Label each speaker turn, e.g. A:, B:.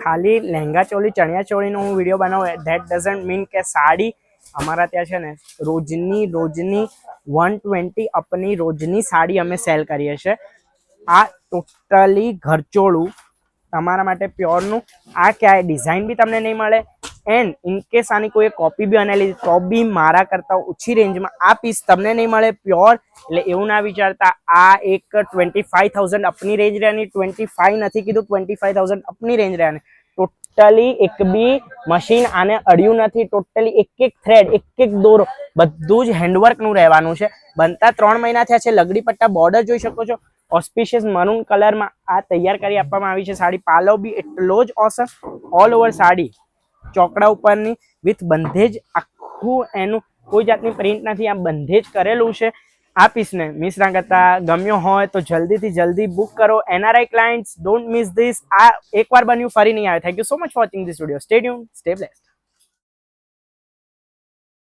A: ખાલી લહેંગા ચોલી ચણિયા ચોળીનો હું વિડીયો બનાવું ધેટ ડઝન્ટ મીન કે સાડી અમારા ત્યાં છે ને રોજની 120 અપની રોજની સાડી અમે સેલ કરીએ છીએ। આ ટોટલી ઘરચોળું તમારા માટે પ્યોરનું। આ ક્યાંય ડિઝાઇન બી તમને નહીં મળે એન્ડ ઇનકેસ આની કોઈ કોપી બી આને લીધી તો બી મારા કરતાં ઓછી રેન્જમાં આ પીસ તમને નહીં મળે પ્યોર। એટલે એવું ના વિચારતા આ એક 25,000 અપની રેન્જ રહેવાની, 25 નથી કીધું, 25,000 અપની રેન્જ રહેવાની। ટોટલી એક બી મશીન આને અડ્યું નથી, ટોટલી એક થ્રેડ એક દોરો બધું જ હેન્ડવર્કનું રહેવાનું છે। બનતા 3 મહિના થયા છે। લગડી પટ્ટા બોર્ડર જોઈ શકો છો, ઓસ્પિશિયસ મરૂન કલરમાં આ તૈયાર કરી આપવામાં આવી છે સાડી। પાલવ બી એટલો જ ઓસમ, ઓલ ઓવર સાડી ચોકડા ઉપરની વિથ બંધેજ, આખું એનું કોઈ જાતની પ્રિન્ટ નથી, આ બંધેજ કરેલું છે। આ પીસને મિસ ના કરતા ગમ્યો હોય તો જલ્દીથી જલ્દી બુક કરો। NRI clients don't miss this. આ એકવાર બન્યું ફરી નહીં આવે। Thank you so much for watching this video. Stay tuned, stay blessed.